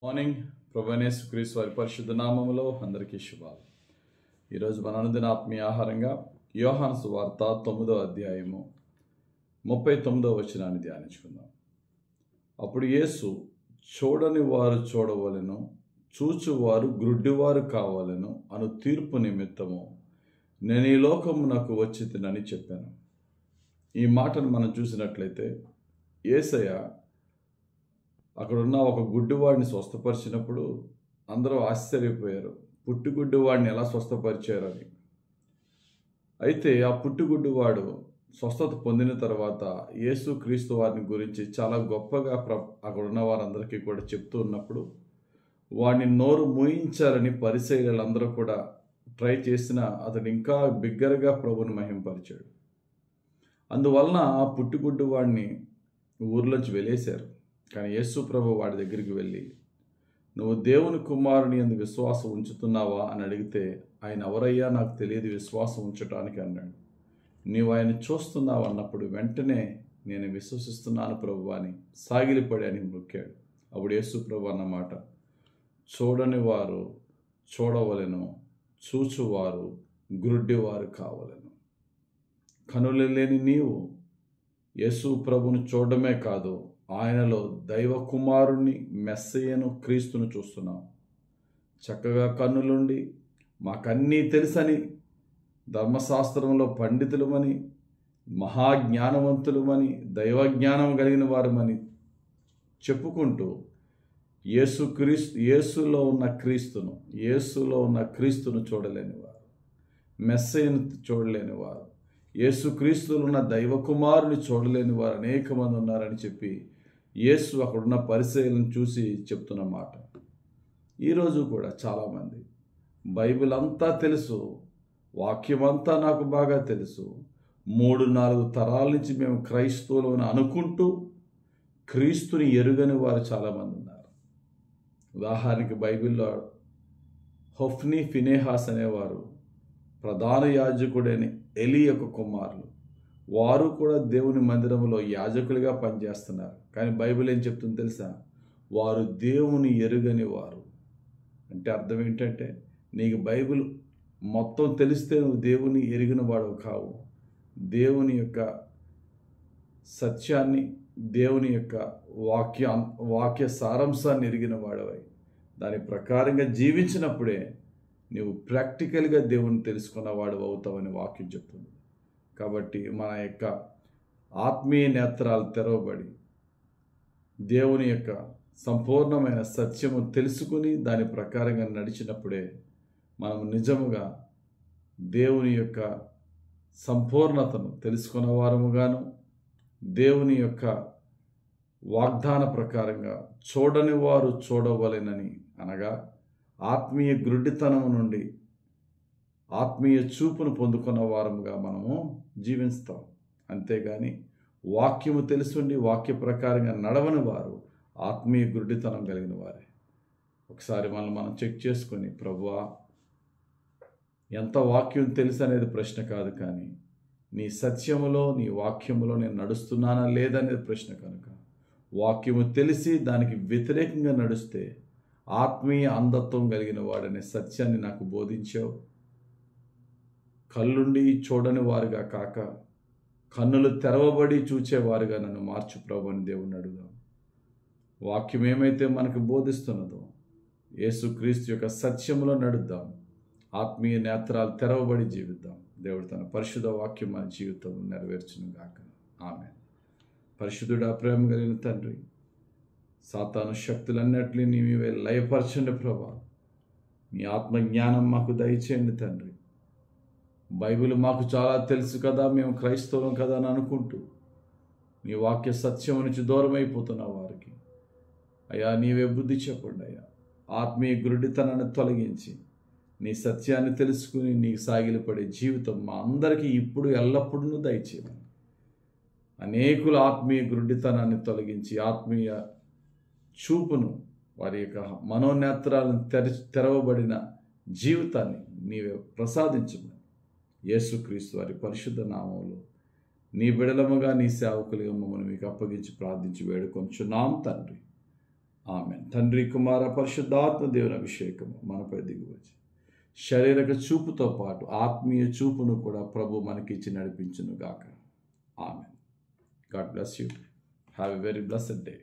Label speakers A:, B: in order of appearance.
A: Morning. ప్రభువైన యేసుక్రీస్తు వారి పరిశుద్ధ నామములో అందరికీ శుభాలు. ఈరోజు మన అనుదిన ఆత్మీయ ఆహారంగా యోహాను సువార్త 9వ అధ్యాయము 39వ వచనాన్ని ధ్యానించుకుందాం. అప్పుడు యేసు, చూడని వారు చూడవలెను, చూచువారు గ్రుడ్డివారు కావాలను అను తీర్పు నిమిత్తము నేను ఈ లోకమునకు వచ్చి తినని చెప్పాను. ఈ మాటను మనం చూసినట్లయితే యేసయ్య అక్కడున్న ఒక గుడ్డివాడిని స్వస్థపరిచినప్పుడు అందరూ ఆశ్చర్యపోయారు, పుట్టుగుడ్డివాడిని ఎలా స్వస్థపరిచారని. అయితే ఆ పుట్టుగుడ్డివాడు స్వస్థత పొందిన తర్వాత యేసుక్రీస్తు వారిని గురించి చాలా గొప్పగా అక్కడున్న వారందరికీ కూడా చెప్తూ ఉన్నప్పుడు వాడిని నోరు మూయించాలని పరిసయ్యులందరూ కూడా ట్రై చేసినా అతడు ఇంకా బిగ్గరగా ప్రభుని మహింపరిచాడు. అందువలన ఆ పుట్టుగుడ్డివాడిని ఊర్లోంచి వెలేశారు. కానీ యేసు ప్రభు వాడి దగ్గరికి వెళ్ళి, నువ్వు దేవుని కుమారుని యందు విశ్వాసం ఉంచుతున్నావా అని అడిగితే, ఆయన ఎవరయ్యా నాకు తెలియదు విశ్వాసం ఉంచటానికి అన్నాడు. నీవు ఆయన చూస్తున్నావు అన్నప్పుడు వెంటనే నేను విశ్వసిస్తున్నాను ప్రభు అని సాగిలిపడి అని మొక్కాడు. అప్పుడు యేసు ప్రభు అన్నమాట, చూడని వారు చూడవలెను, చూచువారు గ్రుడ్డివారు కావలెను. కనులు లేని నీవు యేసు ప్రభుని చూడడమే కాదు, ఆయనలో దైవ కుమారుణ్ణి, మెస్సయ్యను, క్రీస్తును చూస్తున్నాం. చక్కగా కన్నులుండి మాకన్నీ తెలుసని, ధర్మశాస్త్రంలో పండితులమని, మహాజ్ఞానవంతులమని, దైవజ్ఞానం కలిగిన వారమని చెప్పుకుంటూ యేసులో ఉన్న క్రీస్తును చూడలేనివారు, మెస్సయ్యను చూడలేనివారు, యేసుక్రీస్తులో ఉన్న దైవ కుమారుని చూడలేని వారు అనేక మంది ఉన్నారని చెప్పి యేసు అక్కడున్న పరిసయ్యులను చూసి చెప్తున్న మాట. ఈరోజు కూడా చాలామంది బైబిల్ అంతా తెలుసు, వాక్యం అంతా నాకు బాగా తెలుసు, 3-4 తరాల నుంచి మేము క్రైస్తవులు అని అనుకుంటూ క్రీస్తుని ఎరుగని వారు చాలామంది ఉన్నారు. ఉదాహరణకి బైబిల్లో హొఫ్నీ, ఫినేహాస్ అనేవారు ప్రధాన యాజకుడైన ఎలీ యొక్క కుమారులు. వారు కూడా దేవుని మందిరంలో యాజకులుగా పనిచేస్తున్నారు. కానీ బైబిల్ ఏం చెప్తుంది తెలుసా? వారు దేవుని ఎరుగని వారు. అంటే అర్థం ఏంటంటే, నీకు బైబిల్ మొత్తం తెలిస్తే నువ్వు దేవుని ఎరిగిన వాడు కావు. దేవుని యొక్క సత్యాన్ని, దేవుని యొక్క వాక్య సారాంశాన్ని ఎరిగిన వాడవై దాని ప్రకారంగా జీవించినప్పుడే నీవు ప్రాక్టికల్గా దేవుని తెలుసుకున్నవాడు అవుతావని వాక్యం చెప్తుంది. కాబట్టి మన యొక్క ఆత్మీయ నేత్రాలు తెరవబడి దేవుని యొక్క సంపూర్ణమైన సత్యము తెలుసుకుని దాని ప్రకారంగా నడిచినప్పుడే మనం నిజముగా దేవుని యొక్క సంపూర్ణతను తెలుసుకున్న వారముగాను, దేవుని యొక్క వాగ్దాన ప్రకారంగా చూడని వారు చూడవలెనని, అనగా ఆత్మీయ గ్రుడ్డితనము నుండి ఆత్మీయ చూపును పొందుకున్న వారముగా మనము జీవిస్తాం. అంతేగాని వాక్యము తెలుసుండి వాక్య ప్రకారంగా నడవని వారు ఆత్మీయ గుడ్డితనం కలిగిన వారే. ఒకసారి మనం చెక్ చేసుకొని, ప్రభువా ఎంత వాక్యం తెలుసు అనేది ప్రశ్న కాదు, కానీ నీ సత్యములో, నీ వాక్యములో నేను నడుస్తున్నానా లేదనేది ప్రశ్న. కనుక వాక్యము తెలిసి దానికి వ్యతిరేకంగా నడుస్తే ఆత్మీయ అంధత్వం కలిగిన వాడనే సత్యాన్ని నాకు బోధించావు. కళ్ళుండి చూడని వారుగా కాక కన్నులు తెరవబడి చూచేవారుగా నన్ను మార్చు ప్రభు అని దేవుని అడుగుదాం. వాక్యం ఏమైతే మనకు బోధిస్తున్నదో యేసుక్రీస్తు యొక్క సత్యంలో నడుద్దాం. ఆత్మీయ నేత్రాలు తెరవబడి జీవిద్దాం. దేవుడు తన పరిశుద్ధ వాక్యం మన జీవితం నెరవేర్చును గాక. ఆమేన్. పరిశుద్ధుడా, ప్రేమ కలిగిన తండ్రి, సాతాను శక్తులన్నిటినీ నీవే లయపరచండి ప్రభా. మీ ఆత్మజ్ఞానం మాకు దయచేయండి తండ్రి. బైబిల్ మాకు చాలా తెలుసు కదా, మేము క్రైస్తవం కదా అని అనుకుంటూ నీ వాక్య సత్యం నుంచి దూరం అయిపోతున్న వారికి అయ్యా నీవే బుద్ధి చెప్పండి అయ్యా. ఆత్మీయ గురుడితనాన్ని తొలగించి నీ సత్యాన్ని తెలుసుకుని నీకు సాగిలపడే జీవితం మా అందరికీ ఇప్పుడు ఎల్లప్పుడూ దయచేయమని, అనేకుల ఆత్మీయ గురుడితనాన్ని తొలగించి ఆత్మీయ చూపును, వారి యొక్క మనోనేత్రాలను తెరవబడిన జీవితాన్ని నీవే ప్రసాదించమని యేసుక్రీస్తు వారి పరిశుద్ధ నామములో నీ బిడలముగా, నీ సేవకులుగా మమ్మల్ని మీకు అప్పగించి ప్రార్థించి వేడుకొంచున్నాం తండ్రి. ఆమెన్. తండ్రి, కుమార, పరిశుద్ధాత్మ దేవుని అభిషేకము మనపై దిగువచ్చి శారీరక చూపుతో పాటు ఆత్మీయ చూపును కూడా ప్రభు మనకిచ్చి నడిపించును గాక. Amen. God bless you. Have a very blessed day.